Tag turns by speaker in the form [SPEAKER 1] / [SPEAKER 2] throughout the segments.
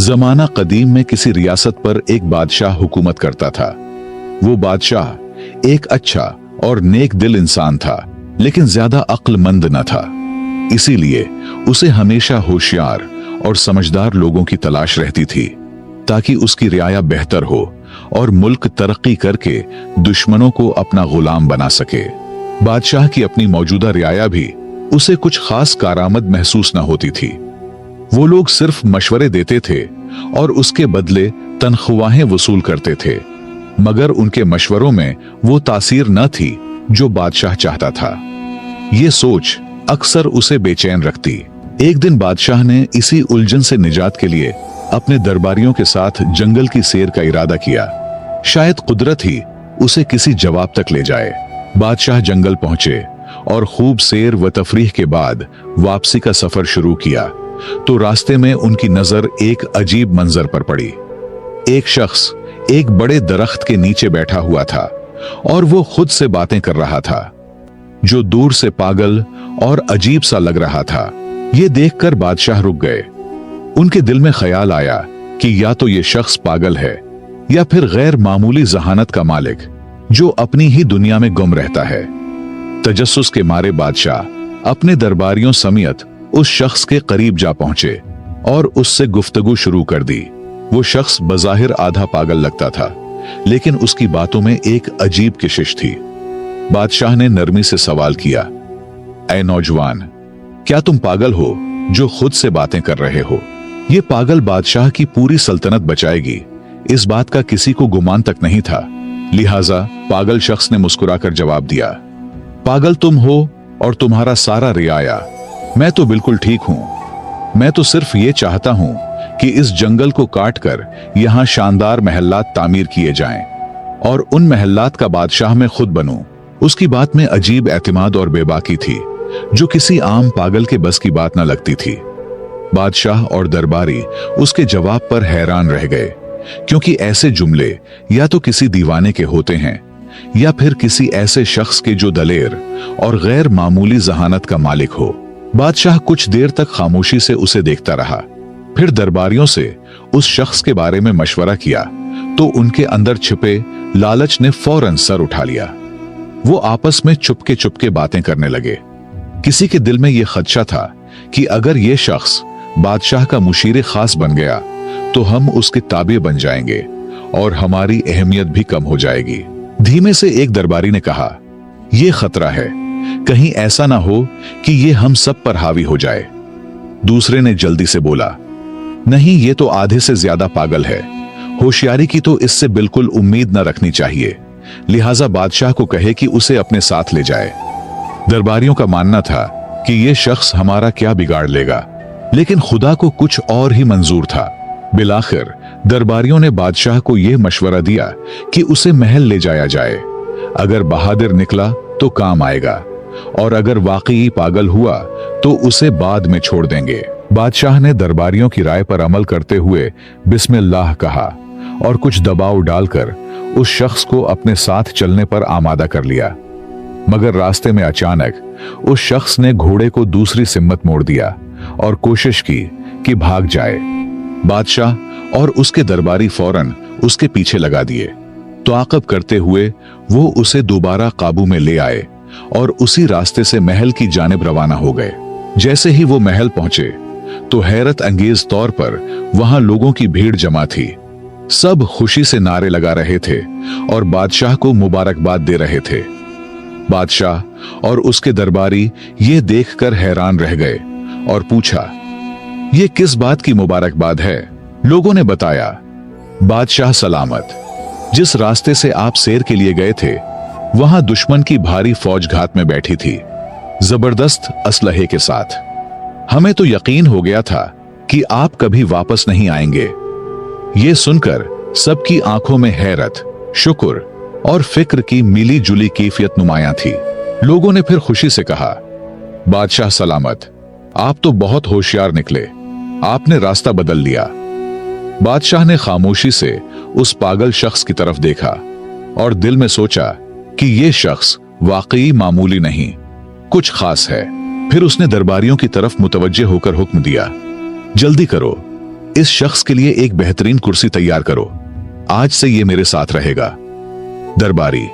[SPEAKER 1] जमाना कदीम में किसी रियासत पर एक बादशाह हुकूमत करता था। वो बादशाह एक अच्छा और नेक दिल इंसान था, लेकिन ज्यादा अक्लमंद न था। इसीलिए उसे हमेशा होशियार और समझदार लोगों की तलाश रहती थी, ताकि उसकी रियाया बेहतर हो और मुल्क तरक्की करके दुश्मनों को अपना गुलाम बना सके। बादशाह की अपनी मौजूदा रियाया भी उसे कुछ खास कारामद महसूस न होती थी। वो लोग सिर्फ मशवरे देते थे और उसके बदले तनख्वाहें वसूल करते थे, मगर उनके मशवरों में वो तासीर न थी जो बादशाह चाहता था। ये सोच अक्सर उसे बेचैन रखती। एक दिन बादशाह ने इसी उलझन से निजात के लिए अपने दरबारियों के साथ जंगल की सैर का इरादा किया। शायद कुदरत ही उसे किसी जवाब तक ले जाए। बादशाह जंगल पहुंचे और खूब सैर व तफरीह के बाद वापसी का सफर शुरू किया, तो रास्ते में उनकी नजर एक अजीब मंजर पर पड़ी। एक शख्स एक बड़े दरख्त के नीचे बैठा हुआ था और वो खुद से बातें कर रहा था, जो दूर से पागल और अजीब सा लग रहा था। ये देखकर बादशाह रुक गए। उनके दिल में ख्याल आया कि या तो ये शख्स पागल है या फिर गैर मामूली जहानत का मालिक, जो अपनी ही दुनिया में गुम रहता है। तजस्सुस के मारे बादशाह अपने दरबारियों समेत उस शख्स के करीब जा पहुंचे और उससे गुफ्तगू शुरू कर दी। वो शख्स बज़ाहिर आधा पागल लगता था, लेकिन उसकी बातों में एक अजीब कशिश थी। बादशाह ने नरमी से सवाल किया, ऐ नौजवान, क्या तुम पागल हो जो खुद से बातें कर रहे हो? ये पागल बादशाह की पूरी सल्तनत बचाएगी, इस बात का किसी को गुमान तक नहीं था। लिहाजा पागल शख्स ने मुस्कुराकर जवाब दिया, पागल तुम हो और तुम्हारा सारा रियाया। मैं तो बिल्कुल ठीक हूं। मैं तो सिर्फ ये चाहता हूं कि इस जंगल को काटकर यहां शानदार महल्लात तामीर किए जाएं और उन महल्लात का बादशाह मैं खुद बनूं। उसकी बात में अजीब एतमाद और बेबाकी थी, जो किसी आम पागल के बस की बात न लगती थी। बादशाह और दरबारी उसके जवाब पर हैरान रह गए, क्योंकि ऐसे जुमले या तो किसी दीवाने के होते हैं या फिर किसी ऐसे शख्स के जो दलेर और गैर मामूली जहानत का मालिक हो। बादशाह कुछ देर तक खामोशी से उसे देखता रहा, फिर दरबारियों से उस शख्स के बारे में मशवरा किया, तो उनके अंदर छिपे लालच ने फौरन सर उठा लिया। वो आपस में चुपके चुपके बातें करने लगे। किसी के दिल में यह खदशा था कि अगर यह शख्स बादशाह का मुशीर खास बन गया तो हम उसके ताबे बन जाएंगे और हमारी अहमियत भी कम हो जाएगी। धीमे से एक दरबारी ने कहा, यह खतरा है, कहीं ऐसा ना हो कि यह हम सब पर हावी हो जाए। दूसरे ने जल्दी से बोला, नहीं, ये तो आधे से ज्यादा पागल है। होशियारी की तो इससे बिल्कुल उम्मीद न रखनी चाहिए, लिहाजा बादशाह को कहे कि उसे अपने साथ ले जाए। दरबारियों का मानना था कि यह शख्स हमारा क्या बिगाड़ लेगा, लेकिन खुदा को कुछ और ही मंजूर था। बिलाखिर दरबारियों ने बादशाह को यह मशवरा दिया कि उसे महल ले जाया जाए। अगर बहादुर निकला तो काम आएगा, और अगर वाकई पागल हुआ तो उसे बाद में छोड़ देंगे। बादशाह ने दरबारियों की राय पर अमल करते हुए बिस्मिल्लाह कहा और कुछ दबाव डालकर उस शख्स को अपने साथ चलने पर आमादा कर लिया। मगर रास्ते में अचानक उस शख्स ने घोड़े को दूसरी सिम्मत मोड़ दिया और कोशिश की कि भाग जाए। बादशाह और उसके दरबारी फौरन उसके पीछे लगा दिए। ताक़ब करते हुए वो उसे दोबारा काबू में ले आए और उसी रास्ते से महल की जानिब रवाना हो गए। जैसे ही वो महल पहुंचे तो हैरत अंगेज तौर पर वहां लोगों की भीड़ जमा थी। सब खुशी से नारे लगा रहे थे और बादशाह को मुबारकबाद दे रहे थे। बादशाह और उसके दरबारी ये देखकर हैरान रह गए और पूछा, ये किस बात की मुबारकबाद है? लोगों ने बताया, बादशाह सलामत, जिस रास्ते से आप सैर के लिए गए थे वहां दुश्मन की भारी फौज घात में बैठी थी, जबरदस्त असलहे के साथ। हमें तो यकीन हो गया था कि आप कभी वापस नहीं आएंगे। ये सुनकर सबकी आंखों में हैरत, शुक्र और फिक्र की मिली जुली कैफियत नुमायां थी। लोगों ने फिर खुशी से कहा, बादशाह सलामत, आप तो बहुत होशियार निकले, आपने रास्ता बदल लिया। बादशाह ने खामोशी से उस पागल शख्स की तरफ देखा और दिल में सोचा कि यह शख्स वाकई मामूली नहीं, कुछ खास है। फिर उसने दरबारियों की तरफ मुतवज्जे होकर हुक्म दिया, जल्दी करो, इस शख्स के लिए एक बेहतरीन कुर्सी तैयार करो, आज से ये मेरे साथ रहेगा। दरबारी,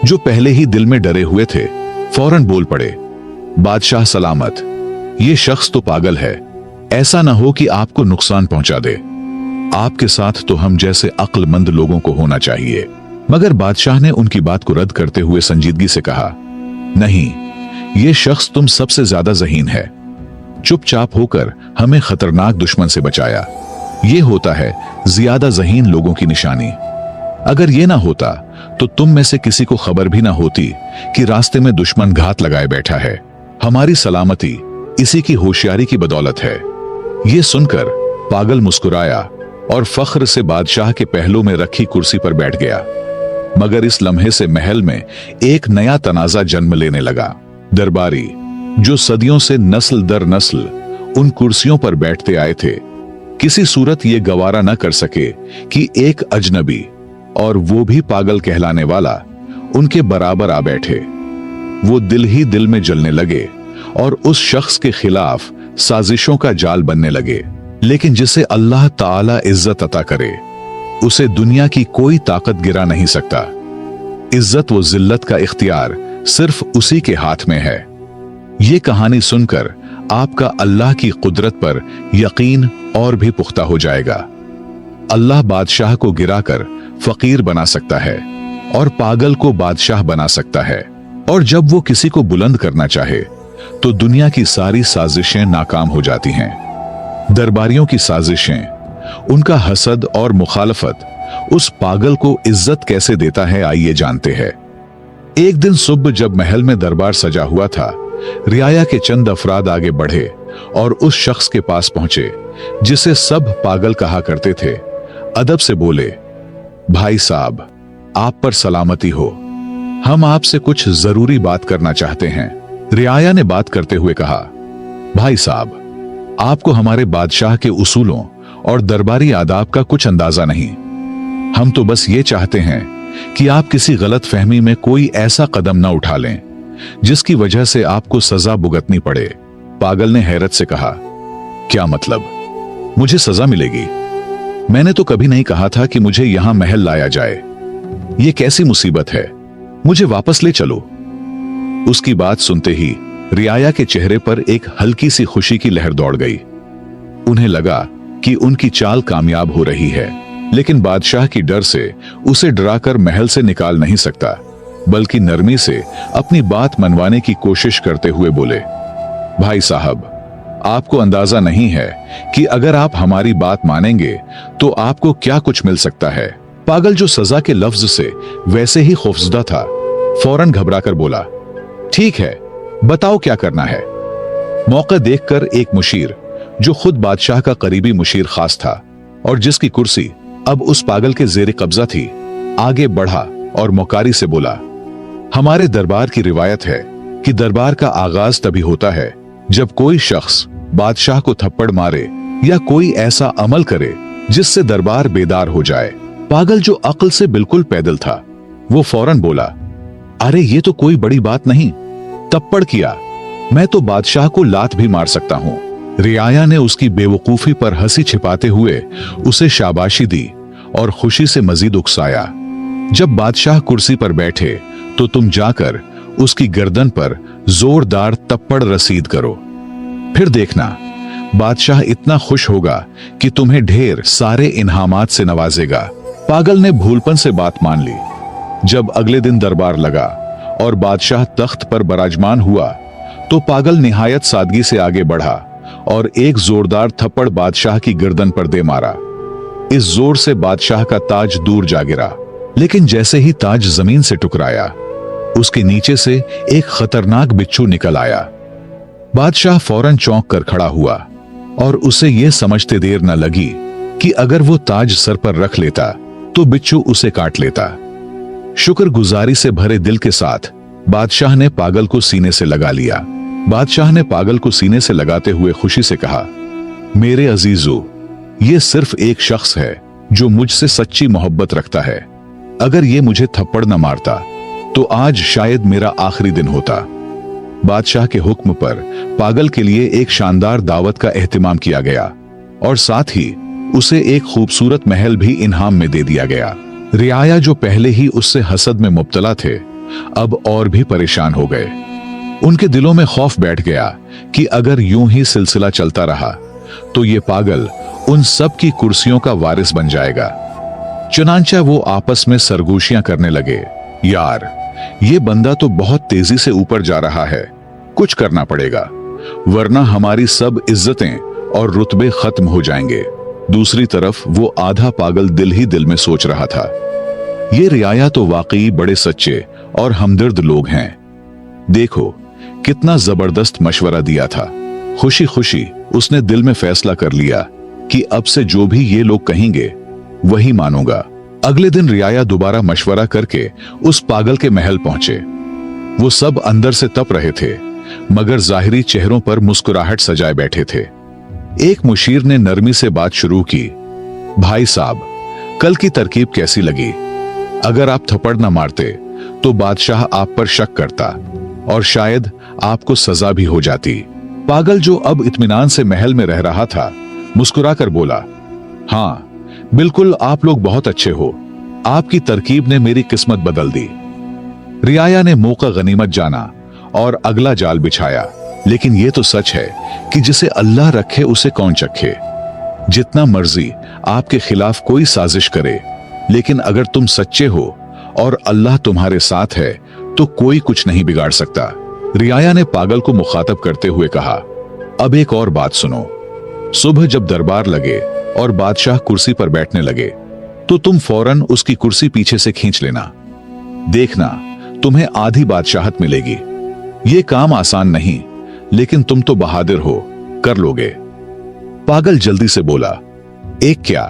[SPEAKER 1] जो पहले ही दिल में डरे हुए थे, फौरन बोल पड़े, बादशाह सलामत, ये शख्स तो पागल है, ऐसा ना हो कि आपको नुकसान पहुंचा दे। आपके साथ तो हम जैसे अक्लमंद लोगों को होना चाहिए। मगर बादशाह ने उनकी बात को रद्द करते हुए संजीदगी से कहा, नहीं, ये शख्स तुम सबसे ज्यादा ज़हीन है। चुपचाप होकर हमें खतरनाक दुश्मन से बचाया। ये होता है ज्यादा ज़हीन लोगों की निशानी। अगर ये ना होता तो तुम में से किसी को खबर भी ना होती कि रास्ते में दुश्मन घात लगाए बैठा है। हमारी सलामती इसी की होशियारी की बदौलत है। ये सुनकर पागल मुस्कुराया और फख्र से बादशाह के पहलू में रखी कुर्सी पर बैठ गया। मगर इस लम्हे से महल में एक नया तनाजा जन्म लेने लगा। दरबारी, जो सदियों से नस्ल दर नस्ल उन कुर्सियों पर बैठते आए थे, किसी सूरत ये गवारा न कर सके कि एक अजनबी, और वो भी पागल कहलाने वाला, उनके बराबर आ बैठे। वो दिल ही दिल में जलने लगे और उस शख्स के खिलाफ साजिशों का जाल बनने लगे। लेकिन जिसे अल्लाह ताला इज्जत अता करे, उसे दुनिया की कोई ताकत गिरा नहीं सकता। इज्जत व जिल्लत का इख्तियार सिर्फ उसी के हाथ में है। ये कहानी सुनकर आपका अल्लाह की कुदरत पर यकीन और भी पुख्ता हो जाएगा। अल्लाह बादशाह को गिराकर फकीर बना सकता है और पागल को बादशाह बना सकता है, और जब वो किसी को बुलंद करना चाहे तो दुनिया की सारी साजिशें नाकाम हो जाती हैं। दरबारियों की साजिशें, उनका हसद और मुखालफत उस पागल को इज्जत कैसे देता है, आइए जानते हैं। एक दिन सुबह जब महल में दरबार सजा हुआ था, रियाया के चंद अफराद आगे बढ़े और उस शख्स के पास पहुंचे जिसे सब पागल कहा करते थे। अदब से बोले, भाई साहब, आप पर सलामती हो, हम आपसे कुछ जरूरी बात करना चाहते हैं। रियाया ने बात करते हुए कहा, भाई साहब, आपको हमारे बादशाह के उसूलों और दरबारी आदाब का कुछ अंदाजा नहीं। हम तो बस ये चाहते हैं कि आप किसी गलत फहमी में कोई ऐसा कदम न उठा लें जिसकी वजह से आपको सजा भुगतनी पड़े। पागल ने हैरत से कहा, क्या मतलब, मुझे सजा मिलेगी? मैंने तो कभी नहीं कहा था कि मुझे यहां महल लाया जाए। ये कैसी मुसीबत है, मुझे वापस ले चलो। उसकी बात सुनते ही रियाया के चेहरे पर एक हल्की सी खुशी की लहर दौड़ गई। उन्हें लगा कि उनकी चाल कामयाब हो रही है, लेकिन बादशाह की डर से उसे डराकर महल से निकाल नहीं सकता, बल्कि नरमी से अपनी बात मनवाने की कोशिश करते हुए बोले, भाई साहब, आपको अंदाजा नहीं है कि अगर आप हमारी बात मानेंगे तो आपको क्या कुछ मिल सकता है। पागल, जो सजा के लफ्ज से वैसे ही खौफजदा था, फौरन घबराकर बोला, ठीक है, बताओ क्या करना है। मौका देखकर एक मुशीर, जो खुद बादशाह का करीबी मुशीर खास था और जिसकी कुर्सी अब उस पागल के जेर कब्जा थी, आगे बढ़ा और मौकारी से बोला, हमारे दरबार की रिवायत है कि दरबार का आगाज तभी होता है जब कोई शख्स बादशाह को थप्पड़ मारे या कोई ऐसा अमल करे जिससे दरबार बेदार हो जाए। पागल, जो अक्ल से बिल्कुल पैदल था, वो फौरन बोला, अरे ये तो कोई बड़ी बात नहीं, थप्पड़ किया, मैं तो बादशाह को लात भी मार सकता हूं। रियाया ने उसकी बेवकूफी पर हंसी छिपाते हुए उसे शाबाशी दी और खुशी से मजीद उकसाया। जब बादशाह कुर्सी पर बैठे तो तुम जाकर उसकी गर्दन पर जोरदार थप्पड़ रसीद करो, फिर देखना बादशाह इतना खुश होगा कि तुम्हें ढेर सारे इनामात से नवाजेगा। पागल ने भूलपन से बात मान ली। जब अगले दिन दरबार लगा और बादशाह तख्त पर बराजमान हुआ तो पागल निहायत सादगी से आगे बढ़ा और एक जोरदार थप्पड़ बादशाह की गर्दन पर दे मारा। इस जोर से बादशाह का ताज दूर जा गिरा, लेकिन जैसे ही ताज जमीन से टकराया, उसके नीचे से एक खतरनाक बिच्छू निकल आया। बादशाह फौरन चौंक कर खड़ा हुआ और उसे यह समझते देर न लगी कि अगर वो ताज सर पर रख लेता तो बिच्छू उसे काट लेता। शुक्रगुजारी से भरे दिल के साथ बादशाह ने पागल को सीने से लगा लिया। बादशाह ने पागल को सीने से लगाते हुए खुशी से कहा, मेरे अजीजों, ये सिर्फ एक शख्स है जो मुझसे सच्ची मोहब्बत रखता है। अगर ये मुझे थप्पड़ न मारता तो आज शायद मेरा आखिरी दिन होता। बादशाह के हुक्म पर पागल के लिए एक शानदार दावत का एहतिमाम किया गया और साथ ही उसे एक खूबसूरत महल भी इनाम में दे दिया गया। रियाया जो पहले ही उससे हसद में मुब्तला थे, अब और भी परेशान हो गए। उनके दिलों में खौफ बैठ गया कि अगर यूं ही सिलसिला चलता रहा तो ये पागल उन सब की कुर्सियों का वारिस बन जाएगा। चुनांचा वो आपस में सरगोशियां करने लगे, यार ये बंदा तो बहुत तेजी से ऊपर जा रहा है, कुछ करना पड़ेगा वरना हमारी सब इज्जतें और रुतबे खत्म हो जाएंगे। दूसरी तरफ वो आधा पागल दिल ही दिल में सोच रहा था, ये रियाया तो वाकई बड़े सच्चे और हमदर्द लोग हैं। देखो कितना जबरदस्त मशवरा दिया था। खुशी खुशी उसने दिल में फैसला कर लिया कि अब से जो भी ये लोग कहेंगे वही मानूंगा। अगले दिन रियाया दोबारा मशवरा करके उस पागल के महल पहुंचे। वो सब अंदर से तप रहे थे मगर जाहिरी चेहरों पर मुस्कुराहट सजाए बैठे थे। एक मुशीर ने नरमी से बात शुरू की, भाई साहब कल की तरकीब कैसी लगी? अगर आप थप्पड़ न मारते तो बादशाह आप पर शक करता और शायद आपको सजा भी हो जाती। पागल जो अब इत्मीनान से महल में रह रहा था मुस्कुराकर बोला, हाँ बिल्कुल, आप लोग बहुत अच्छे हो, आपकी तरकीब ने मेरी किस्मत बदल दी। रियाया ने मौका गनीमत जाना और अगला जाल बिछाया। लेकिन यह तो सच है कि जिसे अल्लाह रखे उसे कौन चखे। जितना मर्जी आपके खिलाफ कोई साजिश करे, लेकिन अगर तुम सच्चे हो और अल्लाह तुम्हारे साथ है तो कोई कुछ नहीं बिगाड़ सकता। रियाया ने पागल को मुखातब करते हुए कहा, अब एक और बात सुनो। सुबह जब दरबार लगे और बादशाह कुर्सी पर बैठने लगे तो तुम फौरन उसकी कुर्सी पीछे से खींच लेना। देखना तुम्हें आधी बादशाहत मिलेगी। ये काम आसान नहीं, लेकिन तुम तो बहादुर हो, कर लोगे। पागल जल्दी से बोला, एक क्या,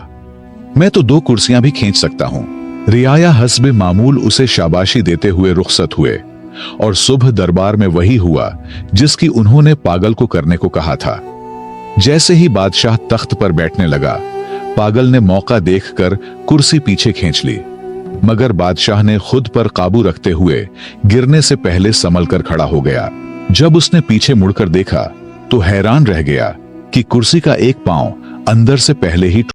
[SPEAKER 1] मैं तो 2 कुर्सियां भी खींच सकता हूं। रियाया हस्बे मामूल उसे शाबाशी देते हुए रुखसत हुए और सुबह दरबार में वही हुआ जिसकी उन्होंने पागल को करने को कहा था। जैसे ही बादशाह तख्त पर बैठने लगा, पागल ने मौका देखकर कुर्सी पीछे खींच ली, मगर बादशाह ने खुद पर काबू रखते हुए गिरने से पहले संभल कर खड़ा हो गया। जब उसने पीछे मुड़कर देखा तो हैरान रह गया कि कुर्सी का एक पांव अंदर से पहले ही